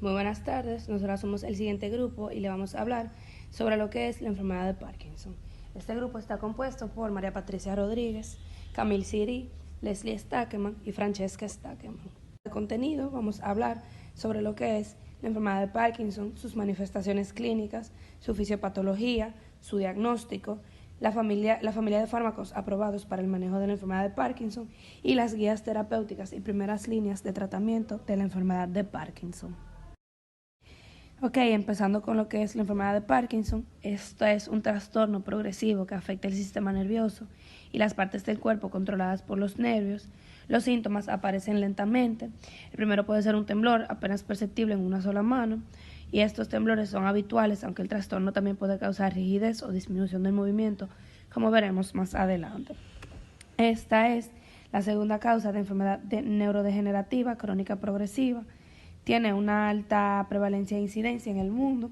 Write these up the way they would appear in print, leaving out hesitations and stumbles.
Muy buenas tardes, nosotros somos el siguiente grupo y le vamos a hablar sobre lo que es la enfermedad de Parkinson. Este grupo está compuesto por María Patricia Rodríguez, Camille Siri, Leslie Stackeman y Francesca Stackeman. De contenido vamos a hablar sobre lo que es la enfermedad de Parkinson, sus manifestaciones clínicas, su fisiopatología, su diagnóstico, la familia de fármacos aprobados para el manejo de la enfermedad de Parkinson y las guías terapéuticas y primeras líneas de tratamiento de la enfermedad de Parkinson. Ok, empezando con lo que es la enfermedad de Parkinson, esto es un trastorno progresivo que afecta el sistema nervioso y las partes del cuerpo controladas por los nervios. Los síntomas aparecen lentamente. El primero puede ser un temblor apenas perceptible en una sola mano, y estos temblores son habituales, aunque el trastorno también puede causar rigidez o disminución del movimiento, como veremos más adelante. Esta es la segunda causa de enfermedad neurodegenerativa crónica progresiva. Tiene una alta prevalencia e incidencia en el mundo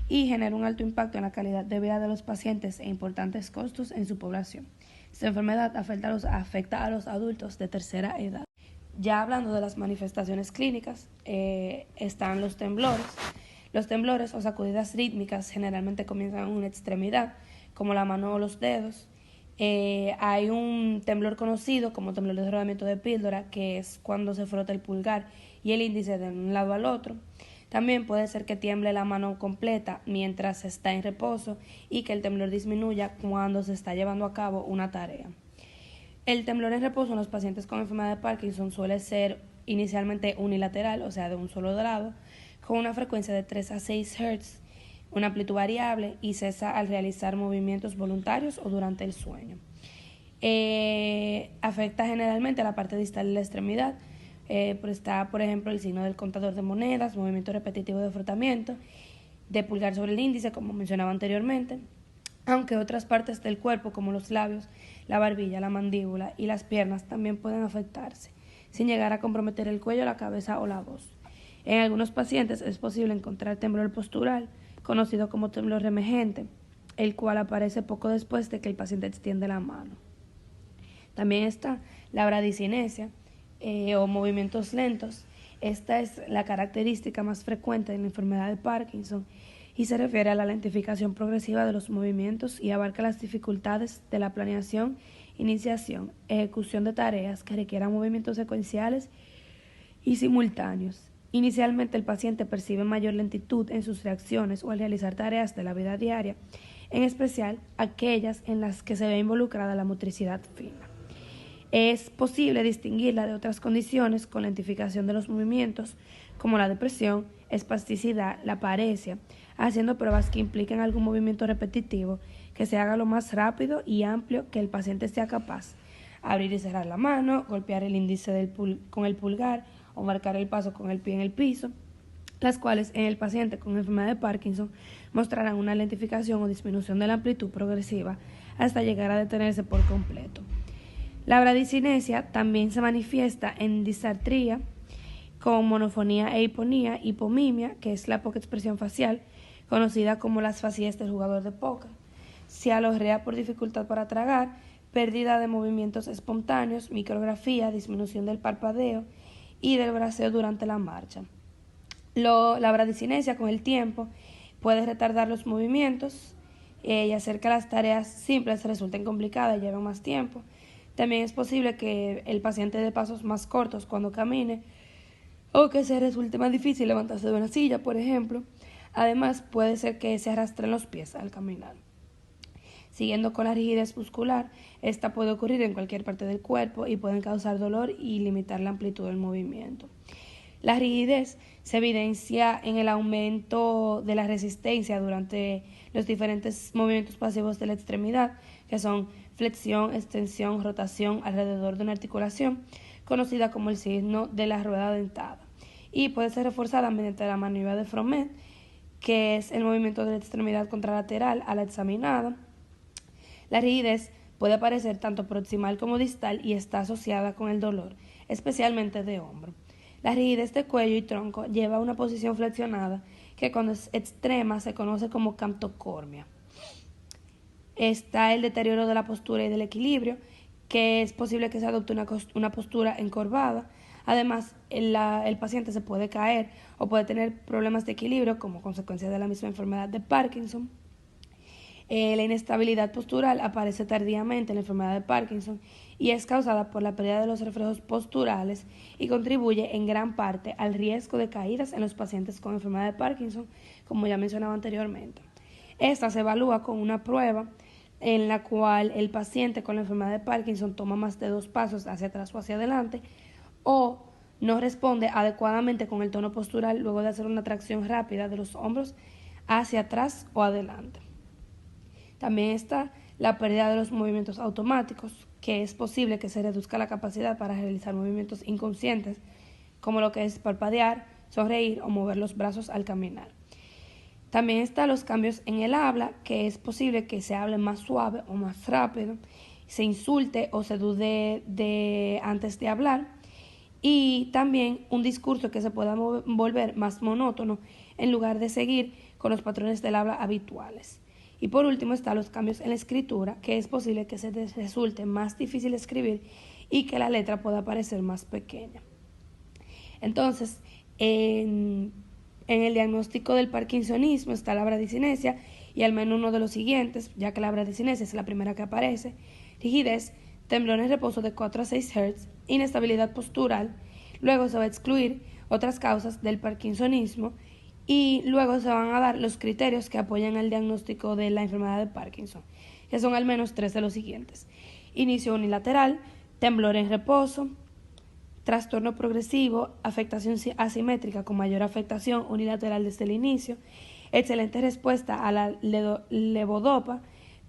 y genera un alto impacto en la calidad de vida de los pacientes e importantes costos en su población. Esta enfermedad afecta a los adultos de tercera edad. Ya hablando de las manifestaciones clínicas, están los temblores. Los temblores o sacudidas rítmicas generalmente comienzan en una extremidad, como la mano o los dedos. Hay un temblor conocido como temblor de rodamiento de píldora, que es cuando se frota el pulgar y el índice de un lado al otro. También puede ser que tiemble la mano completa mientras está en reposo y que el temblor disminuya cuando se está llevando a cabo una tarea. El temblor en reposo en los pacientes con enfermedad de Parkinson suele ser inicialmente unilateral, o sea, de un solo lado, con una frecuencia de 3 a 6 Hz, una amplitud variable, y cesa al realizar movimientos voluntarios o durante el sueño. Afecta generalmente a la parte distal de la extremidad. Está, por ejemplo, el signo del contador de monedas, movimiento repetitivo de frotamiento, de pulgar sobre el índice, como mencionaba anteriormente, aunque otras partes del cuerpo, como los labios, la barbilla, la mandíbula y las piernas, también pueden afectarse, sin llegar a comprometer el cuello, la cabeza o la voz. En algunos pacientes es posible encontrar temblor postural, conocido como temblor emergente, el cual aparece poco después de que el paciente extiende la mano. También está la bradicinesia o movimientos lentos. Esta es la característica más frecuente de la enfermedad de Parkinson y se refiere a la lentificación progresiva de los movimientos y abarca las dificultades de la planeación, iniciación, ejecución de tareas que requieran movimientos secuenciales y simultáneos. Inicialmente el paciente percibe mayor lentitud en sus reacciones o al realizar tareas de la vida diaria, en especial aquellas en las que se ve involucrada la motricidad fina. Es posible distinguirla de otras condiciones con lentificación de los movimientos, como la depresión, espasticidad, la paresia, haciendo pruebas que impliquen algún movimiento repetitivo que se haga lo más rápido y amplio que el paciente sea capaz. Abrir y cerrar la mano, golpear el índice con el pulgar o marcar el paso con el pie en el piso, las cuales en el paciente con enfermedad de Parkinson mostrarán una lentificación o disminución de la amplitud progresiva hasta llegar a detenerse por completo. La bradicinesia también se manifiesta en disartría, con monofonía e hiponía, hipomimia, que es la poca expresión facial, conocida como las facies del jugador de póker, cialorrea por dificultad para tragar, pérdida de movimientos espontáneos, micrografía, disminución del parpadeo y del braceo durante la marcha. La bradicinesia con el tiempo puede retardar los movimientos y hacer que las tareas simples resulten complicadas y lleven más tiempo. También es posible que el paciente dé pasos más cortos cuando camine o que se resulte más difícil levantarse de una silla, por ejemplo. Además, puede ser que se arrastren los pies al caminar. Siguiendo con la rigidez muscular, esta puede ocurrir en cualquier parte del cuerpo y pueden causar dolor y limitar la amplitud del movimiento. La rigidez se evidencia en el aumento de la resistencia durante los diferentes movimientos pasivos de la extremidad, que son flexión, extensión, rotación alrededor de una articulación, conocida como el signo de la rueda dentada, y puede ser reforzada mediante la maniobra de Froment, que es el movimiento de la extremidad contralateral a la examinada. La rigidez puede aparecer tanto proximal como distal y está asociada con el dolor, especialmente de hombro. La rigidez de cuello y tronco lleva a una posición flexionada que cuando es extrema se conoce como cantocormia. Está el deterioro de la postura y del equilibrio, que es posible que se adopte una postura encorvada, Además, el paciente se puede caer o puede tener problemas de equilibrio como consecuencia de la misma enfermedad de Parkinson. La inestabilidad postural aparece tardíamente en la enfermedad de Parkinson y es causada por la pérdida de los reflejos posturales y contribuye en gran parte al riesgo de caídas en los pacientes con enfermedad de Parkinson, como ya mencionaba anteriormente. Esta se evalúa con una prueba en la cual el paciente con la enfermedad de Parkinson toma más de 2 pasos hacia atrás o hacia adelante o no responde adecuadamente con el tono postural luego de hacer una tracción rápida de los hombros hacia atrás o adelante. También está la pérdida de los movimientos automáticos, que es posible que se reduzca la capacidad para realizar movimientos inconscientes, como lo que es parpadear, sonreír o mover los brazos al caminar. También están los cambios en el habla, que es posible que se hable más suave o más rápido, se insulte o se dude antes de hablar, y también un discurso que se pueda volver más monótono en lugar de seguir con los patrones del habla habituales. Y por último están los cambios en la escritura, que es posible que se resulte más difícil escribir y que la letra pueda parecer más pequeña. Entonces, en el diagnóstico del parkinsonismo está la bradicinesia y al menos uno de los siguientes, ya que la bradicinesia es la primera que aparece: rigidez, temblor en reposo de 4 a 6 Hz, inestabilidad postural. Luego se va a excluir otras causas del parkinsonismo y luego se van a dar los criterios que apoyan el diagnóstico de la enfermedad de Parkinson, que son al menos 3 de los siguientes: inicio unilateral, temblor en reposo, trastorno progresivo, afectación asimétrica con mayor afectación unilateral desde el inicio, excelente respuesta a la levodopa,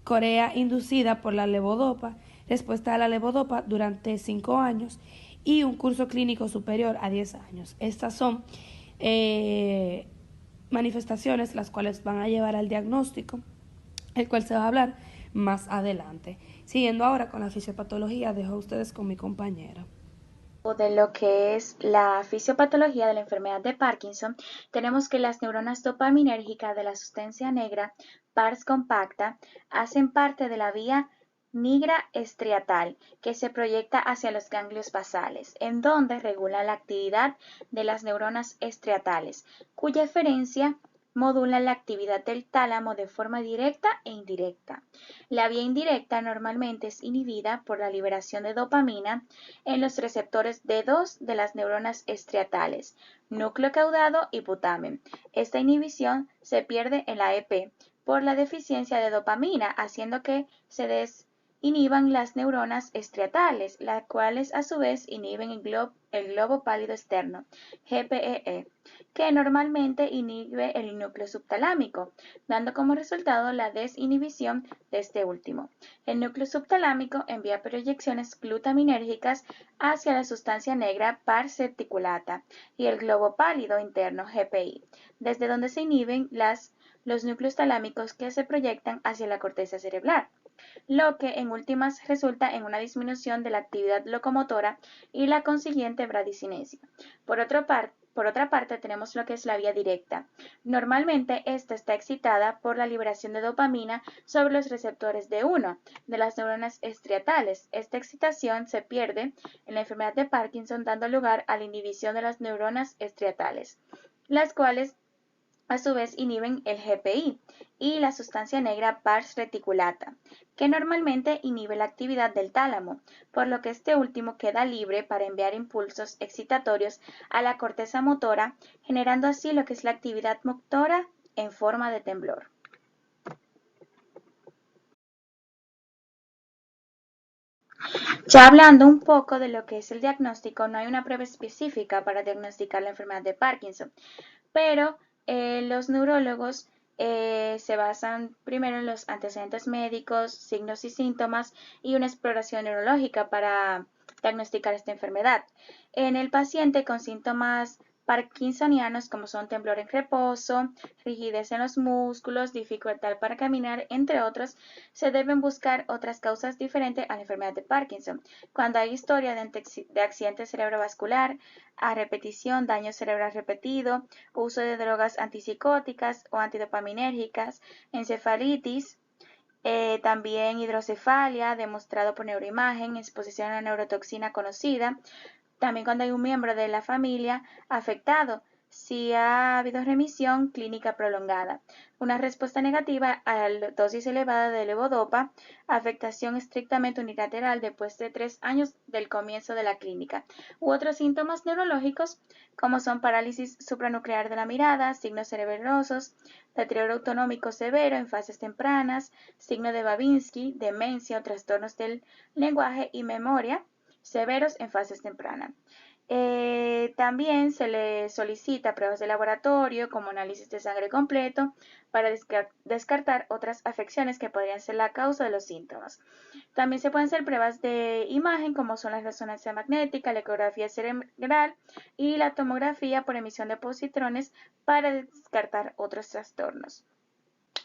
corea inducida por la levodopa, respuesta a la levodopa durante 5 años y un curso clínico superior a 10 años. Estas son manifestaciones las cuales van a llevar al diagnóstico, el cual se va a hablar más adelante. Siguiendo ahora con la fisiopatología, dejo a ustedes con mi compañera. De lo que es la fisiopatología de la enfermedad de Parkinson, tenemos que las neuronas dopaminérgicas de la sustancia negra pars compacta hacen parte de la vía nigra estriatal que se proyecta hacia los ganglios basales, en donde regula la actividad de las neuronas estriatales, cuya eferencia modula la actividad del tálamo de forma directa e indirecta. La vía indirecta normalmente es inhibida por la liberación de dopamina en los receptores D2 de las neuronas estriatales, núcleo caudado y putamen. Esta inhibición se pierde en la EP por la deficiencia de dopamina, haciendo que se inhiban las neuronas estriatales, las cuales a su vez inhiben el globo pálido externo, GPEE, que normalmente inhibe el núcleo subtalámico, dando como resultado la desinhibición de este último. El núcleo subtalámico envía proyecciones glutaminérgicas hacia la sustancia negra pars reticulata y el globo pálido interno, GPI, desde donde se inhiben los núcleos talámicos que se proyectan hacia la corteza cerebral, lo que en últimas resulta en una disminución de la actividad locomotora y la consiguiente bradicinesia. Por otra parte, tenemos lo que es la vía directa. Normalmente esta está excitada por la liberación de dopamina sobre los receptores D1 de las neuronas estriatales. Esta excitación se pierde en la enfermedad de Parkinson, dando lugar a la inhibición de las neuronas estriatales, las cuales a su vez inhiben el GPI y la sustancia negra pars reticulata, que normalmente inhibe la actividad del tálamo, por lo que este último queda libre para enviar impulsos excitatorios a la corteza motora, generando así lo que es la actividad motora en forma de temblor. Ya hablando un poco de lo que es el diagnóstico, no hay una prueba específica para diagnosticar la enfermedad de Parkinson, pero los neurólogos se basan primero en los antecedentes médicos, signos y síntomas y una exploración neurológica para diagnosticar esta enfermedad. En el paciente con síntomas parkinsonianos como son temblor en reposo, rigidez en los músculos, dificultad para caminar, entre otros, se deben buscar otras causas diferentes a la enfermedad de Parkinson. Cuando hay historia de accidente cerebrovascular, a repetición, daño cerebral repetido, uso de drogas antipsicóticas o antidopaminérgicas, encefalitis, también hidrocefalia, demostrado por neuroimagen, exposición a neurotoxina conocida, También cuando hay un miembro de la familia afectado, si ha habido remisión clínica prolongada, una respuesta negativa a la dosis elevada de levodopa, afectación estrictamente unilateral después de 3 años del comienzo de la clínica, u otros síntomas neurológicos como son parálisis supranuclear de la mirada, signos cerebrosos, deterioro autonómico severo en fases tempranas, signo de Babinski, demencia o trastornos del lenguaje y memoria severos en fases tempranas. También se le solicita pruebas de laboratorio como análisis de sangre completo para descartar otras afecciones que podrían ser la causa de los síntomas. También se pueden hacer pruebas de imagen como son la resonancia magnética, la ecografía cerebral y la tomografía por emisión de positrones para descartar otros trastornos.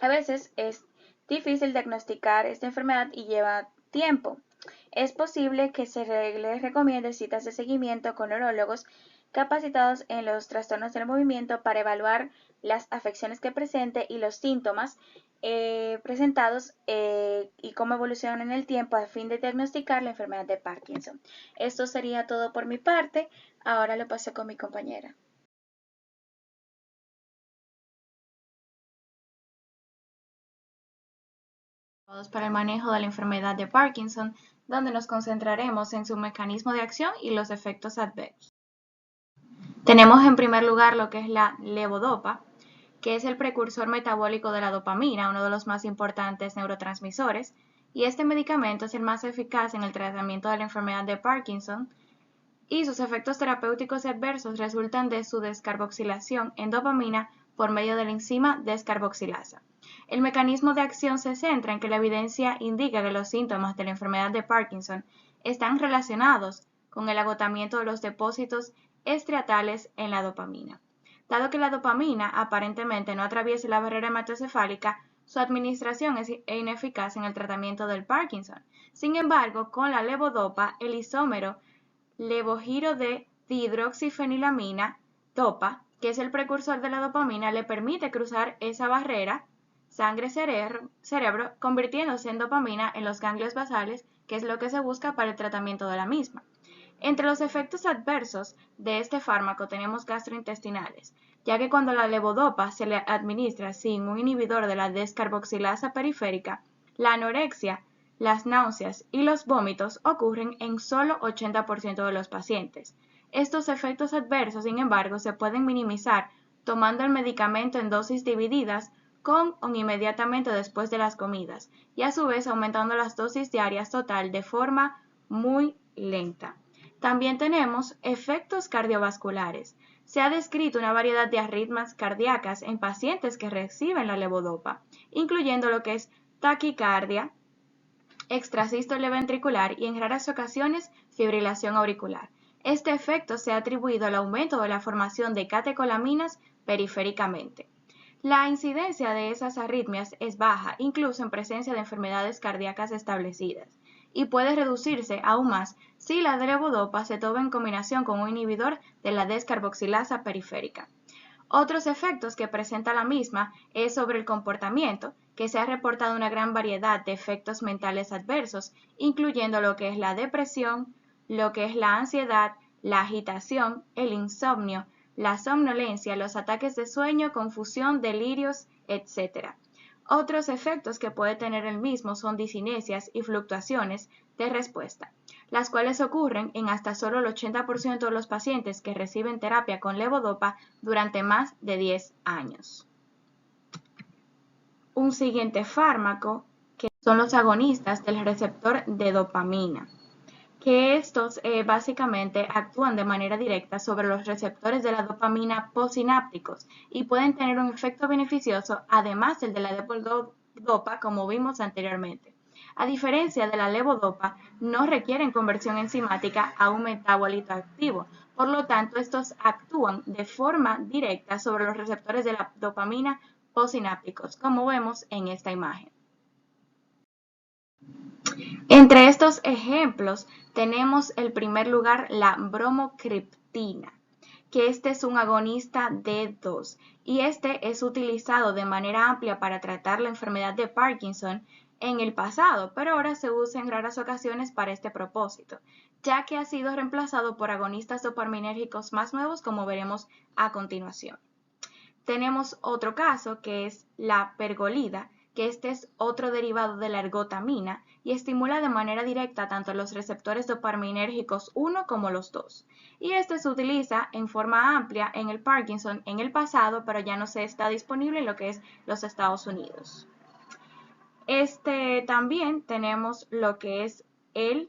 A veces es difícil diagnosticar esta enfermedad y lleva tiempo. Es posible que se les recomiende citas de seguimiento con neurólogos capacitados en los trastornos del movimiento para evaluar las afecciones que presente y los síntomas presentados y cómo evolucionan en el tiempo a fin de diagnosticar la enfermedad de Parkinson. Esto sería todo por mi parte. Ahora lo paso con mi compañera. Para el manejo de la enfermedad de Parkinson, donde nos concentraremos en su mecanismo de acción y los efectos adversos. Tenemos en primer lugar lo que es la levodopa, que es el precursor metabólico de la dopamina, uno de los más importantes neurotransmisores, y este medicamento es el más eficaz en el tratamiento de la enfermedad de Parkinson, y sus efectos terapéuticos y adversos resultan de su descarboxilación en dopamina por medio de la enzima descarboxilasa. El mecanismo de acción se centra en que la evidencia indica que los síntomas de la enfermedad de Parkinson están relacionados con el agotamiento de los depósitos estriatales en la dopamina. Dado que la dopamina aparentemente no atraviesa la barrera hematocefálica, su administración es ineficaz en el tratamiento del Parkinson. Sin embargo, con la levodopa, el isómero levogiro de dihidroxifenilamina, DOPA, que es el precursor de la dopamina, le permite cruzar esa barrera sangre-cerebro, convirtiéndose en dopamina en los ganglios basales, que es lo que se busca para el tratamiento de la misma. Entre los efectos adversos de este fármaco tenemos gastrointestinales, ya que cuando la levodopa se le administra sin un inhibidor de la descarboxilasa periférica, la anorexia, las náuseas y los vómitos ocurren en solo 80% de los pacientes. Estos efectos adversos, sin embargo, se pueden minimizar tomando el medicamento en dosis divididas con o inmediatamente después de las comidas y a su vez aumentando las dosis diarias total de forma muy lenta. También tenemos efectos cardiovasculares. Se ha descrito una variedad de arritmias cardíacas en pacientes que reciben la levodopa, incluyendo lo que es taquicardia, extrasístole ventricular y en raras ocasiones fibrilación auricular. Este efecto se ha atribuido al aumento de la formación de catecolaminas periféricamente. La incidencia de esas arritmias es baja, incluso en presencia de enfermedades cardíacas establecidas, y puede reducirse aún más si la levodopa se toma en combinación con un inhibidor de la descarboxilasa periférica. Otros efectos que presenta la misma es sobre el comportamiento, que se ha reportado una gran variedad de efectos mentales adversos, incluyendo lo que es la depresión, lo que es la ansiedad, la agitación, el insomnio, la somnolencia, los ataques de sueño, confusión, delirios, etc. Otros efectos que puede tener el mismo son disinesias y fluctuaciones de respuesta, las cuales ocurren en hasta solo el 80% de los pacientes que reciben terapia con levodopa durante más de 10 años. Un siguiente fármaco que son los agonistas del receptor de dopamina, que estos básicamente actúan de manera directa sobre los receptores de la dopamina postsinápticos y pueden tener un efecto beneficioso además del de la levodopa, como vimos anteriormente. A diferencia de la levodopa, no requieren conversión enzimática a un metabolito activo, por lo tanto estos actúan de forma directa sobre los receptores de la dopamina postsinápticos, como vemos en esta imagen. Entre estos ejemplos tenemos en primer lugar la bromocriptina, que este es un agonista D2 y este es utilizado de manera amplia para tratar la enfermedad de Parkinson en el pasado, pero ahora se usa en raras ocasiones para este propósito. ya que ha sido reemplazado por agonistas dopaminérgicos más nuevos, como veremos a continuación. Tenemos otro caso que es la pergolida, que este es otro derivado de la ergotamina y estimula de manera directa tanto los receptores dopaminérgicos 1 como los 2. Y este se utiliza en forma amplia en el Parkinson en el pasado, pero ya no se está disponible en lo que es los Estados Unidos. También tenemos lo que es el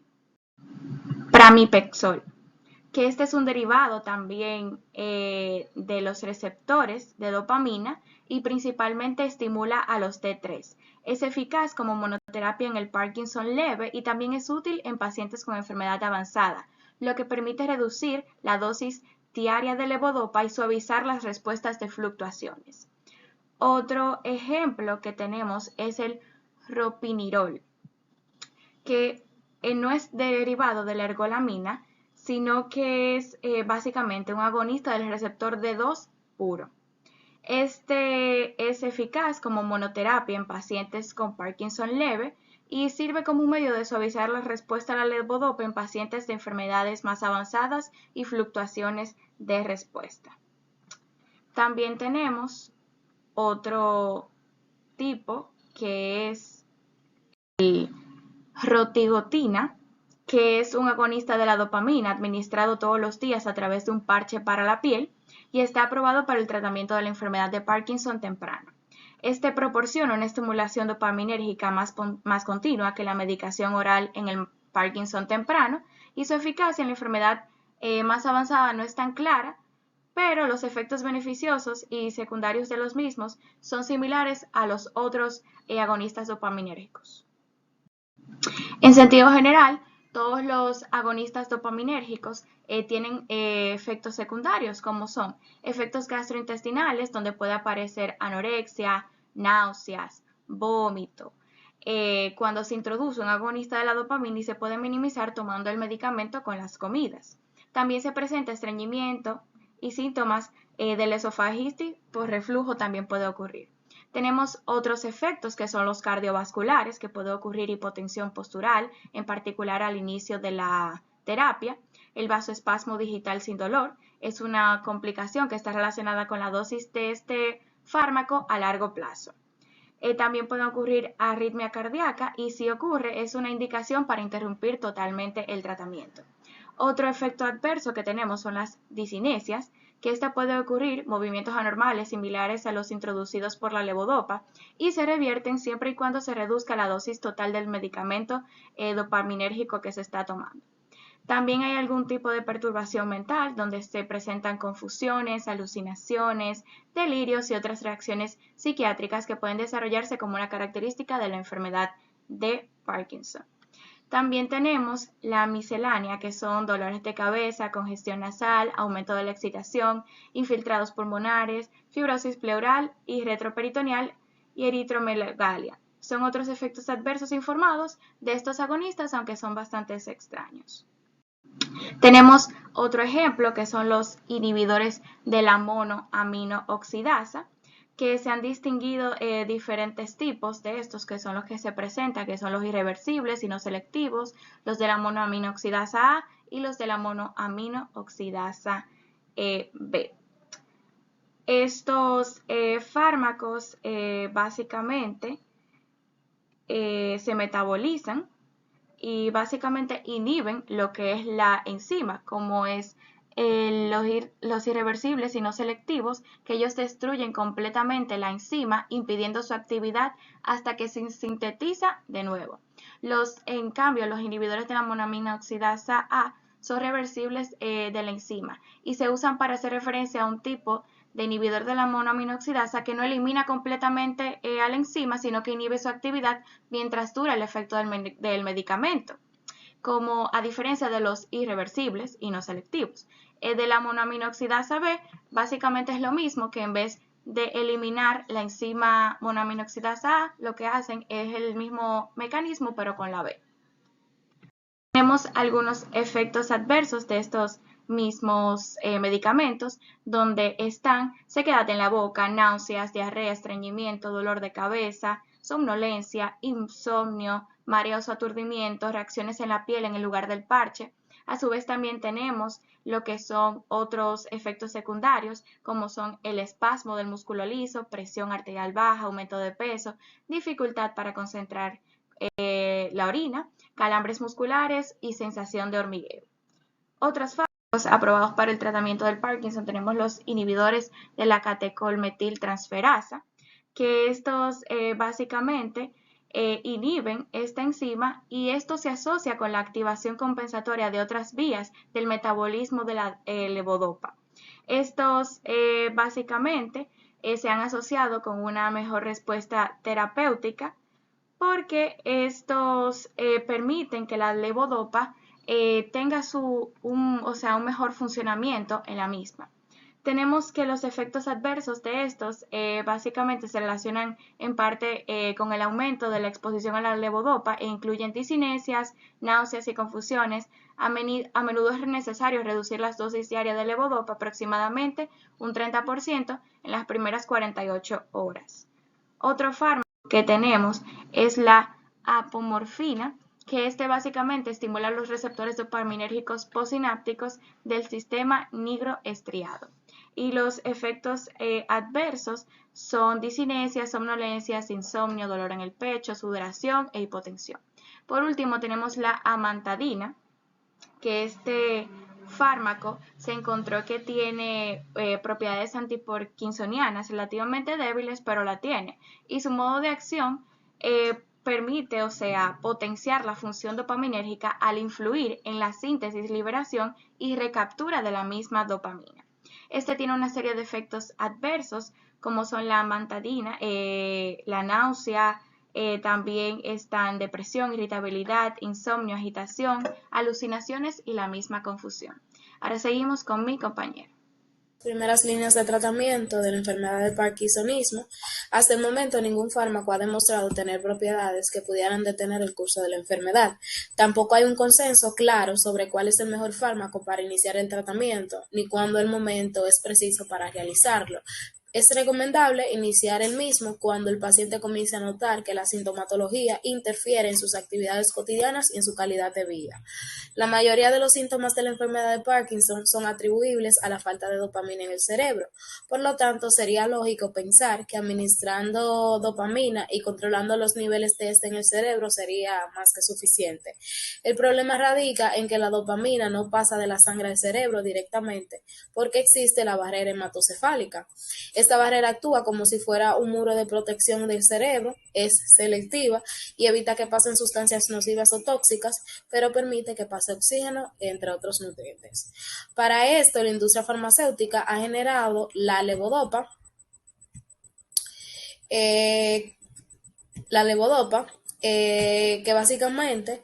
pramipexol, que este es un derivado también de los receptores de dopamina y principalmente estimula a los T3. Es eficaz como monoterapia en el Parkinson leve y también es útil en pacientes con enfermedad avanzada, lo que permite reducir la dosis diaria de levodopa y suavizar las respuestas de fluctuaciones. Otro ejemplo que tenemos es el ropinirol, que no es derivado de la ergolamina, sino que es básicamente un agonista del receptor D2 puro. Este es eficaz como monoterapia en pacientes con Parkinson leve y sirve como un medio de suavizar la respuesta a la levodopa en pacientes de enfermedades más avanzadas y fluctuaciones de respuesta. También tenemos otro tipo que es el rotigotina, que es un agonista de la dopamina administrado todos los días a través de un parche para la piel y está aprobado para el tratamiento de la enfermedad de Parkinson temprano. Este proporciona una estimulación dopaminérgica más continua que la medicación oral en el Parkinson temprano y su eficacia en la enfermedad más avanzada no es tan clara, pero los efectos beneficiosos y secundarios de los mismos son similares a los otros agonistas dopaminérgicos. En sentido general, todos los agonistas dopaminérgicos tienen efectos secundarios, como son efectos gastrointestinales, donde puede aparecer anorexia, náuseas, vómito. Cuando se introduce un agonista de la dopamina y se puede minimizar tomando el medicamento con las comidas. También se presenta estreñimiento y síntomas de la esofagitis por reflujo también puede ocurrir. Tenemos otros efectos que son los cardiovasculares, que puede ocurrir hipotensión postural, en particular al inicio de la terapia. El vasoespasmo digital sin dolor es una complicación que está relacionada con la dosis de este fármaco a largo plazo. También puede ocurrir arritmia cardíaca y si ocurre es una indicación para interrumpir totalmente el tratamiento. Otro efecto adverso que tenemos son las discinesias, que esta puede ocurrir movimientos anormales similares a los introducidos por la levodopa y se revierten siempre y cuando se reduzca la dosis total del medicamento dopaminérgico que se está tomando. También hay algún tipo de perturbación mental donde se presentan confusiones, alucinaciones, delirios y otras reacciones psiquiátricas que pueden desarrollarse como una característica de la enfermedad de Parkinson. También tenemos la miscelánea, que son dolores de cabeza, congestión nasal, aumento de la excitación, infiltrados pulmonares, fibrosis pleural y retroperitoneal y eritromegalia. Son otros efectos adversos informados de estos agonistas, aunque son bastante extraños. Tenemos otro ejemplo que son los inhibidores de la monoaminooxidasa, que se han distinguido diferentes tipos de estos, que son los que se presentan, que son los irreversibles y no selectivos, los de la monoaminooxidasa A y los de la monoaminooxidasa B. Estos fármacos básicamente se metabolizan y básicamente inhiben lo que es la enzima, como es los irreversibles y no selectivos, que ellos destruyen completamente la enzima, impidiendo su actividad hasta que se sintetiza de nuevo. En cambio, los inhibidores de la monoaminooxidasa A son reversibles de la enzima y se usan para hacer referencia a un tipo de inhibidor de la monoaminooxidasa que no elimina completamente a la enzima, sino que inhibe su actividad mientras dura el efecto del medicamento, como a diferencia de los irreversibles y no selectivos. De la monoaminooxidasa B, básicamente es lo mismo, que en vez de eliminar la enzima monoaminooxidasa A, lo que hacen es el mismo mecanismo, pero con la B. Tenemos algunos efectos adversos de estos mismos medicamentos, donde están sequedad en la boca, náuseas, diarrea, estreñimiento, dolor de cabeza, somnolencia, insomnio, mareos o aturdimiento, reacciones en la piel en el lugar del parche, A su vez también tenemos lo que son otros efectos secundarios, como son el espasmo del músculo liso, presión arterial baja, aumento de peso, dificultad para concentrar la orina, calambres musculares y sensación de hormigueo. Otros fármacos aprobados para el tratamiento del Parkinson tenemos los inhibidores de la catecolmetiltransferasa, que estos básicamente inhiben esta enzima y esto se asocia con la activación compensatoria de otras vías del metabolismo de la levodopa. Estos básicamente se han asociado con una mejor respuesta terapéutica porque estos permiten que la levodopa tenga un mejor funcionamiento en la misma. Tenemos que los efectos adversos de estos básicamente se relacionan en parte con el aumento de la exposición a la levodopa e incluyen discinesias, náuseas y confusiones. A menudo es necesario reducir las dosis diarias de levodopa aproximadamente un 30% en las primeras 48 horas. Otro fármaco que tenemos es la apomorfina, que básicamente estimula los receptores dopaminérgicos postsinápticos del sistema nigroestriado. Y los efectos adversos son discinesia, somnolencias, insomnio, dolor en el pecho, sudoración e hipotensión. Por último tenemos la amantadina, que este fármaco se encontró que tiene propiedades antiparkinsonianas relativamente débiles, pero la tiene. Y su modo de acción permite, potenciar la función dopaminérgica al influir en la síntesis, liberación y recaptura de la misma dopamina. Este tiene una serie de efectos adversos, como son la amantadina, la náusea, también están depresión, irritabilidad, insomnio, agitación, alucinaciones y la misma confusión. Ahora seguimos con mi compañero. Primeras líneas de tratamiento de la enfermedad del parkinsonismo. Hasta el momento ningún fármaco ha demostrado tener propiedades que pudieran detener el curso de la enfermedad. Tampoco hay un consenso claro sobre cuál es el mejor fármaco para iniciar el tratamiento, ni cuándo el momento es preciso para realizarlo. Es recomendable iniciar el mismo cuando el paciente comience a notar que la sintomatología interfiere en sus actividades cotidianas y en su calidad de vida. La mayoría de los síntomas de la enfermedad de Parkinson son atribuibles a la falta de dopamina en el cerebro. Por lo tanto, sería lógico pensar que administrando dopamina y controlando los niveles de este en el cerebro sería más que suficiente. El problema radica en que la dopamina no pasa de la sangre al cerebro directamente porque existe la barrera hematocefálica. Esta barrera actúa como si fuera un muro de protección del cerebro, es selectiva y evita que pasen sustancias nocivas o tóxicas, pero permite que pase oxígeno, entre otros nutrientes. Para esto, la industria farmacéutica ha generado la levodopa, que básicamente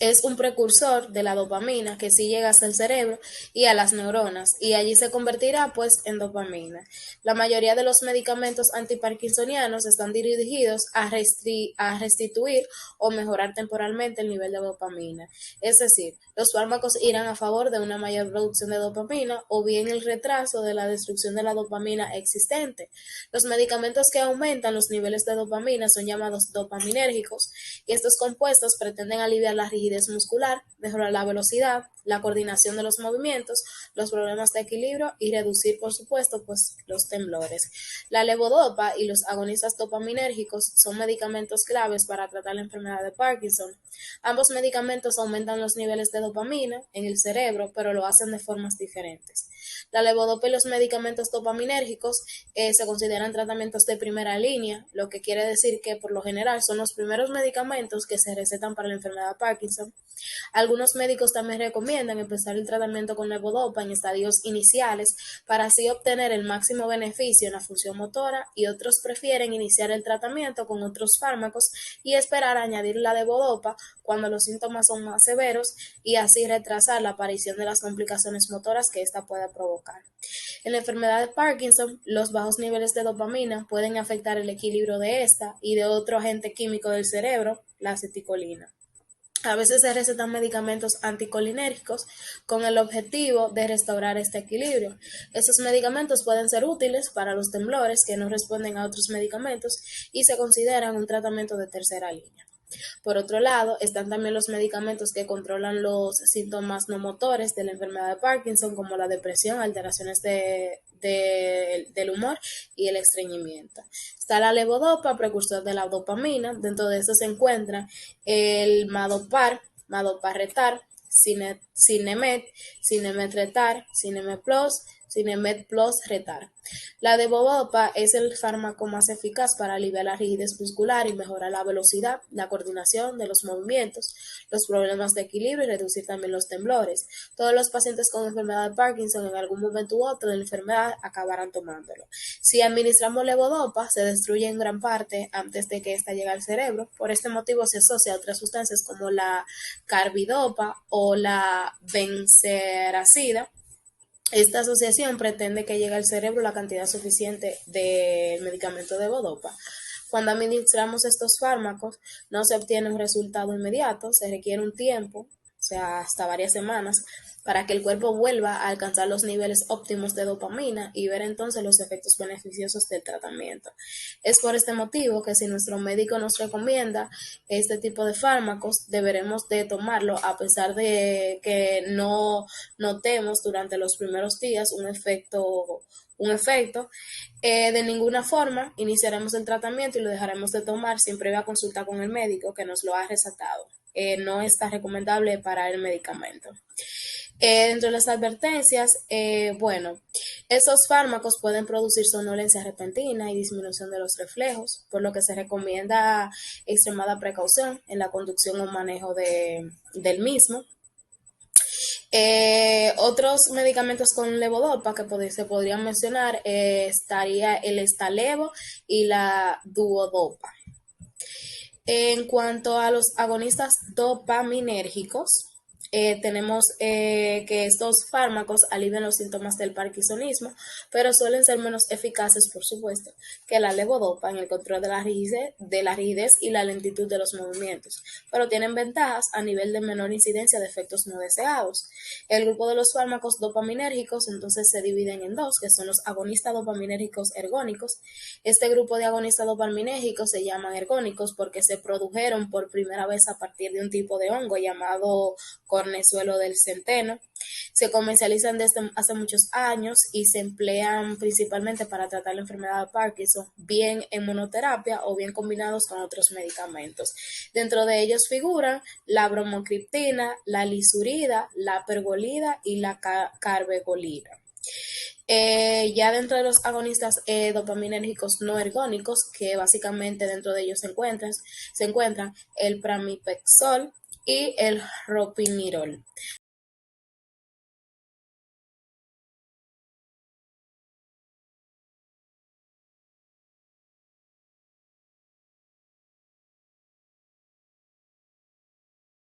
es un precursor de la dopamina que sí llega hasta el cerebro y a las neuronas y allí se convertirá pues en dopamina. La mayoría de los medicamentos antiparkinsonianos están dirigidos a restituir o mejorar temporalmente el nivel de dopamina. Es decir, los fármacos irán a favor de una mayor producción de dopamina o bien el retraso de la destrucción de la dopamina existente. Los medicamentos que aumentan los niveles de dopamina son llamados dopaminérgicos y estos compuestos pretenden aliviar la rigidez muscular, mejorar la velocidad, la coordinación de los movimientos, los problemas de equilibrio y reducir, por supuesto, pues los temblores. La levodopa y los agonistas dopaminérgicos son medicamentos claves para tratar la enfermedad de Parkinson. Ambos medicamentos aumentan los niveles de dopamina en el cerebro, pero lo hacen de formas diferentes. La levodopa y los medicamentos dopaminérgicos se consideran tratamientos de primera línea, lo que quiere decir que por lo general son los primeros medicamentos que se recetan para la enfermedad de Parkinson. Algunos médicos también recomiendan empezar el tratamiento con levodopa en estadios iniciales para así obtener el máximo beneficio en la función motora y otros prefieren iniciar el tratamiento con otros fármacos y esperar a añadir la levodopa cuando los síntomas son más severos y así retrasar la aparición de las complicaciones motoras que ésta pueda provocar. En la enfermedad de Parkinson, los bajos niveles de dopamina pueden afectar el equilibrio de esta y de otro agente químico del cerebro, la acetilcolina. A veces se recetan medicamentos anticolinérgicos con el objetivo de restaurar este equilibrio. Estos medicamentos pueden ser útiles para los temblores que no responden a otros medicamentos y se consideran un tratamiento de tercera línea. Por otro lado, están también los medicamentos que controlan los síntomas no motores de la enfermedad de Parkinson, como la depresión, alteraciones del humor y el estreñimiento. Está la levodopa, precursor de la dopamina. Dentro de eso se encuentra el Madopar, Madoparretar, Cinemet, Cinemet-Retar, Cinemet Plus, Cinemet Plus Retar. La levodopa es el fármaco más eficaz para aliviar la rigidez muscular y mejorar la velocidad, la coordinación de los movimientos, los problemas de equilibrio y reducir también los temblores. Todos los pacientes con enfermedad de Parkinson en algún momento u otro de la enfermedad acabarán tomándolo. Si administramos levodopa, se destruye en gran parte antes de que ésta llegue al cerebro. Por este motivo se asocia a otras sustancias como la carbidopa o la benseracida. Esta asociación pretende que llegue al cerebro la cantidad suficiente del medicamento de levodopa. Cuando administramos estos fármacos, no se obtiene un resultado inmediato, se requiere un tiempo, o sea, hasta varias semanas, para que el cuerpo vuelva a alcanzar los niveles óptimos de dopamina y ver entonces los efectos beneficiosos del tratamiento. Es por este motivo que si nuestro médico nos recomienda este tipo de fármacos, deberemos de tomarlo a pesar de que no notemos durante los primeros días un efecto. De ninguna forma iniciaremos el tratamiento y lo dejaremos de tomar sin previa consulta con el médico que nos lo ha recetado. No está recomendable parar el medicamento. Dentro de las advertencias, esos fármacos pueden producir somnolencia repentina y disminución de los reflejos, por lo que se recomienda extremada precaución en la conducción o manejo del mismo. Otros medicamentos con levodopa que se podrían mencionar estaría el Estalevo y la Duodopa. En cuanto a los agonistas dopaminérgicos, tenemos que estos fármacos alivian los síntomas del parkinsonismo, pero suelen ser menos eficaces, por supuesto, que la levodopa en el control de la rigidez y la lentitud de los movimientos, pero tienen ventajas a nivel de menor incidencia de efectos no deseados. El grupo de los fármacos dopaminérgicos entonces se dividen en dos, que son los agonistas dopaminérgicos ergónicos. Este grupo de agonistas dopaminérgicos se llaman ergónicos porque se produjeron por primera vez a partir de un tipo de hongo llamado cornezuelo del centeno. Se comercializan desde hace muchos años y se emplean principalmente para tratar la enfermedad de Parkinson, bien en monoterapia o bien combinados con otros medicamentos. Dentro de ellos figuran la bromocriptina, la lisurida, la pergolida y la carbegolida. Ya dentro de los agonistas dopaminérgicos no ergónicos, que básicamente dentro de ellos se encuentran el pramipexol y el ropinirol.